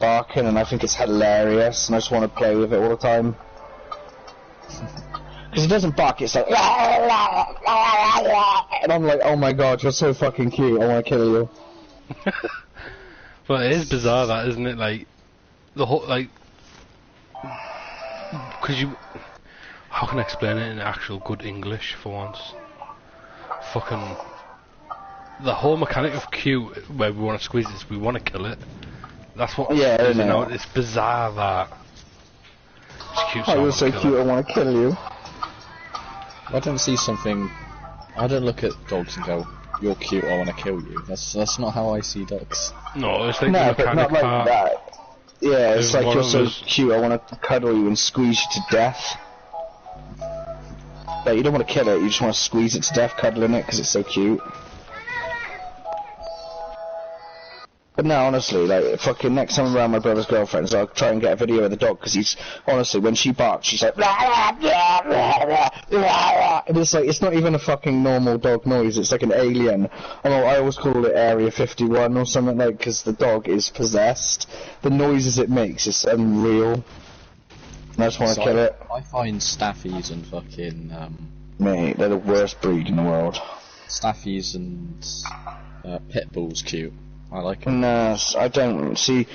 barking, and I think it's hilarious, and I just want to play with it all the time. Because it doesn't bark, it's like, and I'm like, oh my god, you're so fucking cute, I want to kill you. Well, it is bizarre, that, isn't it? Like, the whole, like, because you, how can I explain it in actual good English for once? Fucking, the whole mechanic of cute, where we want to squeeze it, we want to kill it. That's what, yeah, you know, it's bizarre that. It's cute, so you're so cute, I want to kill you. I don't see something. I don't look at dogs and go, "You're cute, I want to kill you." That's not how I see dogs. No, it's like no, the mechanic but not like part. that. Yeah, it's like you're so us... cute, I want to cuddle you and squeeze you to death. Like, you don't want to kill it, you just want to squeeze it to death, cuddling it because it's so cute. But no, honestly, like, fucking next time I'm around my brother's girlfriends, I'll try and get a video of the dog, because he's, honestly, when she barks, she's like, and it's like, it's not even a fucking normal dog noise, it's like an alien. I always call it Area 51 or something, like, because the dog is possessed. The noises it makes is unreal. And I just want to kill it. I find Staffies and fucking, Mate, they're the worst breed in the world. Staffies and, pit bulls cute. I like him. No, I don't. See,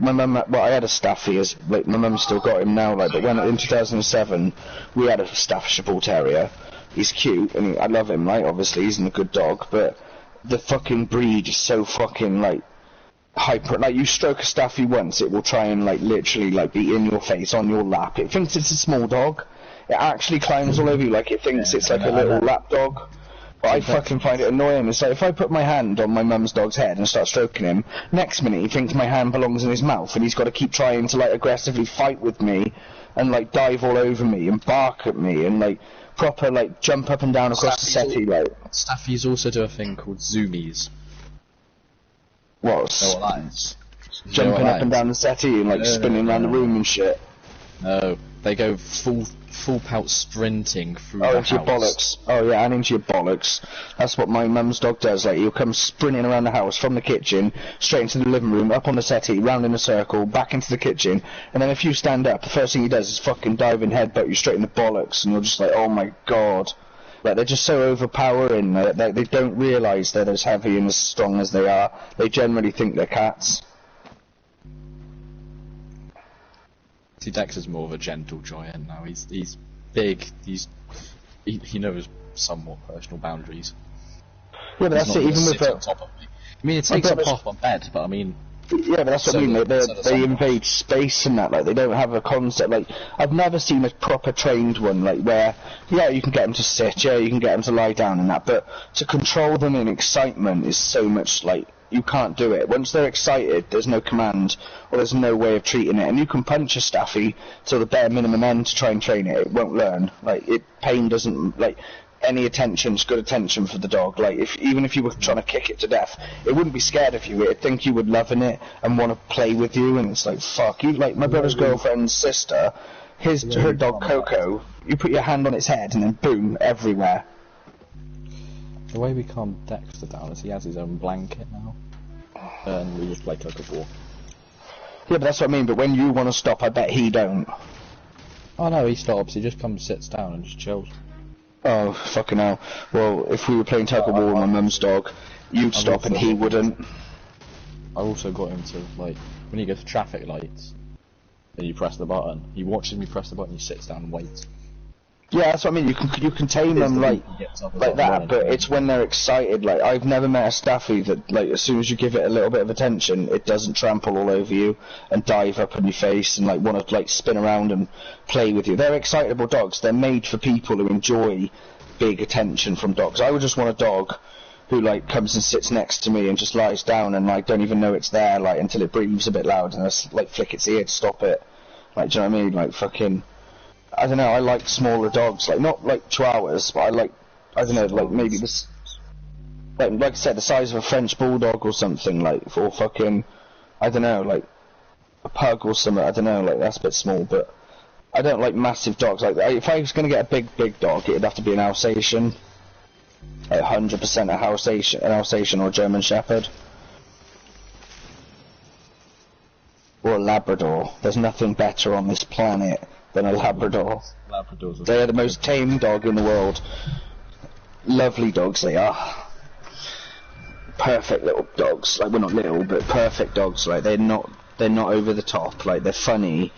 my mum, well, I had a Staffy, like, my mum's still got him now, like, but when, in 2007, we had a Staffordshire Bull Terrier. He's cute, and I love him, like, obviously, he's a good dog, but the fucking breed is so fucking, like, hyper, like, you stroke a Staffy once, it will try and, like, literally, like, be in your face, on your lap. It thinks it's a small dog. It actually climbs all over you, like, it thinks it's like a little lap dog. But I fucking find it annoying. It's like, if I put my hand on my mum's dog's head and start stroking him, next minute he thinks my hand belongs in his mouth, and he's got to keep trying to, like, aggressively fight with me, and, like, dive all over me, and bark at me, and, like, proper, like, jump up and down across the settee, like... Staffies also do a thing called zoomies. What? Know what that is? Jumping up and down the settee and, like, spinning around the room and shit. No, they go full pout sprinting through the into house. your bollocks. Oh yeah, and into your bollocks. That's what my mum's dog does. Like, he'll come sprinting around the house from the kitchen, straight into the living room, up on the settee, round in a circle, back into the kitchen, and then if you stand up, the first thing he does is fucking dive and headbutt you straight in the bollocks, and you're just like, oh my god. Like, they're just so overpowering. They don't realise they're as heavy and as strong as they are. They generally think they're cats. See, Dexter's more of a gentle giant now. He's big. He knows somewhat personal boundaries. Yeah, but that's it. Even with on top of me. I mean, it takes up half my bed, but I mean. Yeah, but that's what I mean. They invade space and that. Like, they don't have a concept. Like, I've never seen a proper trained one. Like, where you can get them to sit, you can get them to lie down and that. But to control them in excitement is so much like. You can't do it. Once they're excited, there's no command, or there's no way of treating it. And you can punch a Staffy to the bare minimum end to try and train it. It won't learn. Like, pain doesn't, like, any attention's good attention for the dog. Like, even if you were trying to kick it to death, it wouldn't be scared of you. It'd think you would love in it and want to play with you. And it's like, fuck you. Like, my brother's girlfriend's sister, her dog Coco, you put your hand on its head and then boom, everywhere. The way we calm Dexter down is he has his own blanket now, and we just play tug-of-war. Yeah, but that's what I mean, but when you want to stop, I bet he don't. Oh no, he stops, he just comes, sits down and just chills. Oh, fucking hell. Well, if we were playing tug-of-war with my mum's dog, you'd stop and he wouldn't. I also got him to, like, when he goes to traffic lights, and you press the button, he watches me press the button, he sits down and waits. Yeah, that's what I mean. You can tame them like that, but it's when they're excited. Like, I've never met a Staffy that, like, as soon as you give it a little bit of attention, it doesn't trample all over you and dive up in your face and, like, want to, like, spin around and play with you. They're excitable dogs. They're made for people who enjoy big attention from dogs. I would just want a dog who, like, comes and sits next to me and just lies down and, like, don't even know it's there, like, until it breathes a bit loud and I just, like, flick its ear to stop it. Like, do you know what I mean? Like, fucking. I don't know, I like smaller dogs, like, not like chihuahuas, but I like, I don't know, like, maybe this, like I said, the size of a French bulldog or something, like, or fucking, I don't know, like, a pug or something, I don't know, like, that's a bit small, but I don't like massive dogs. Like, if I was going to get a big dog, it'd have to be an Alsatian, like, 100% an Alsatian or a German Shepherd. Or a Labrador. There's nothing better on this planet than a Labrador. Labradors. They are the most tame dog in the world. Lovely dogs they are. Perfect little dogs. Like, well, not little, but perfect dogs. Like, they're not over the top. Like, they're funny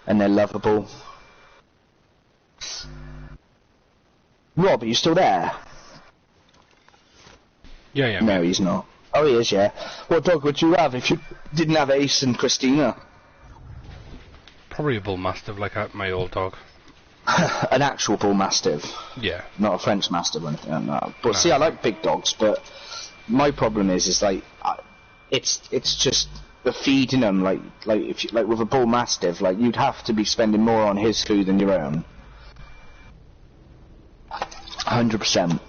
and they're lovable. Rob, are you still there? Yeah. No, he's not. Oh, he is, yeah. What dog would you have if you didn't have Ace and Christina? Probably a bull mastiff, like my old dog. An actual bull mastiff. Yeah. Not a French mastiff or anything like that. But No. see, I like big dogs, but my problem is like, it's just the feeding them. Like if you, like with a bull mastiff, like you'd have to be spending more on his food than your own. 100%.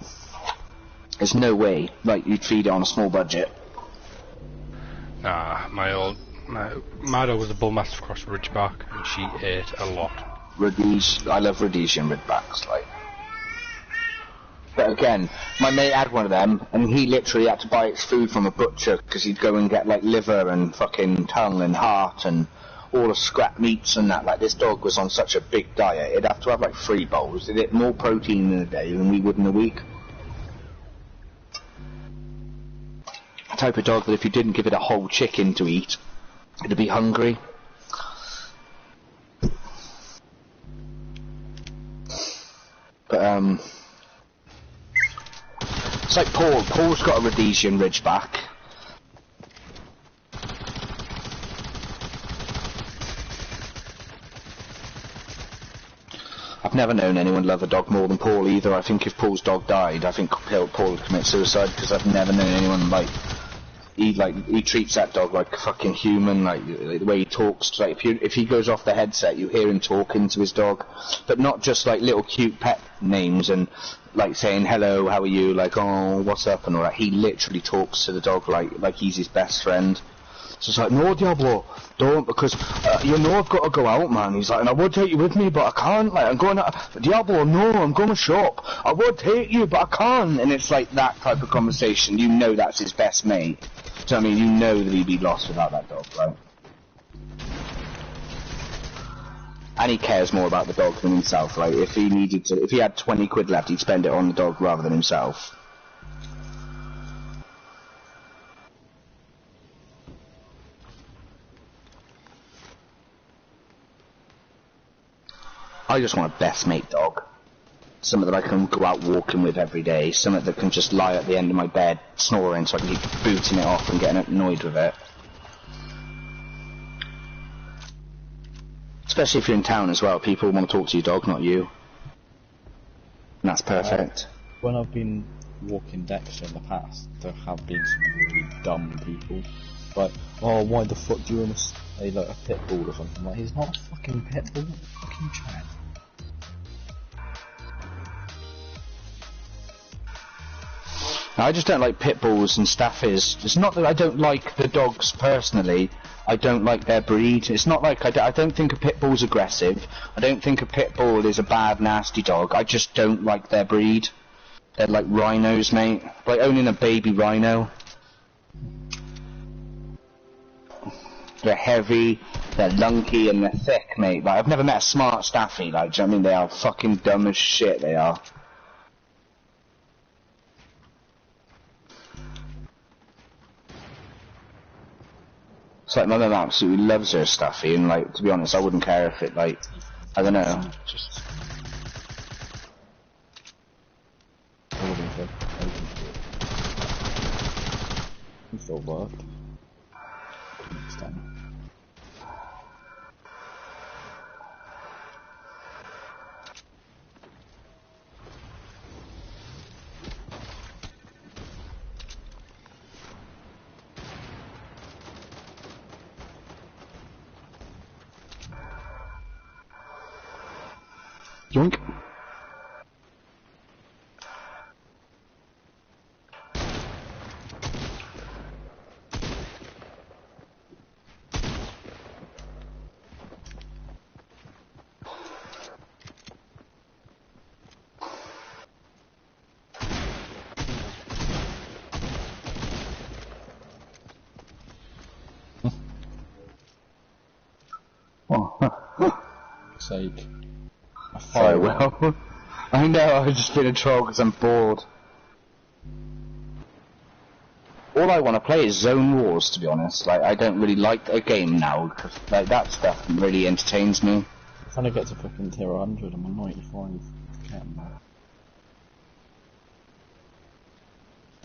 There's no way, like, you'd feed it on a small budget. Nah, my dog was a bull mastiff cross Ridgeback, and she ate a lot. I love Rhodesian Ridgebacks, like. But again, my mate had one of them, and he literally had to buy its food from a butcher, because he'd go and get, like, liver and fucking tongue and heart and all the scrap meats and that. Like, this dog was on such a big diet, it'd have to have, like, 3 bowls. It'd eat more protein in a day than we would in a week. Type of dog that if you didn't give it a whole chicken to eat, it'd be hungry. But it's like Paul. Paul's got a Rhodesian Ridgeback. I've never known anyone love a dog more than Paul either. I think if Paul's dog died, I think Paul would commit suicide, because I've never known anyone like. He treats that dog like a fucking human, like the way he talks. Like if he goes off the headset, you hear him talking to his dog, but not just like little cute pet names and like saying hello, how are you, like oh what's up and all that. He literally talks to the dog like he's his best friend. So it's like, no Diablo, don't, because you know I've got to go out, man. He's like, and I would take you with me, but I can't. Like I'm going out. Diablo, no, I'm going to shop. I would take you, but I can't. And it's like that type of conversation. You know that's his best mate. So I mean, you know that he'd be lost without that dog, right? And he cares more about the dog than himself. Like if he had 20 quid left, he'd spend it on the dog rather than himself. I just want a best mate dog. Something that I can go out walking with every day. Something that can just lie at the end of my bed snoring so I can keep booting it off and getting annoyed with it. Especially if you're in town as well. People want to talk to your dog, not you. And that's perfect. When I've been walking Dexter in the past, there have been some really dumb people. Like, oh, why the fuck do you want to say like a pit bull or something? Like, he's not a fucking pit bull, fucking chat. I just don't like pit bulls and staffies. It's not that I don't like the dogs personally. I don't like their breed. It's not like I don't think a pit bull's aggressive. I don't think a pit bull is a bad, nasty dog. I just don't like their breed. They're like rhinos, mate. Like owning a baby rhino. They're heavy, they're lunky, and they're thick, mate. Like, I've never met a smart staffy. Like, do you know what I mean? They are fucking dumb as shit, they are. It's like my mum absolutely loves her staffy, and like, to be honest, I wouldn't care if it, like, I don't know. Just... It still worked. It's done. Yoink. Oh. Sake. Sorry, Will. I know, I've just been a troll because I'm bored. All I want to play is Zone Wars, to be honest. Like, I don't really like a game now, because like, that stuff really entertains me. I'm trying to get to fucking tier 100, I'm on 95. Getting there.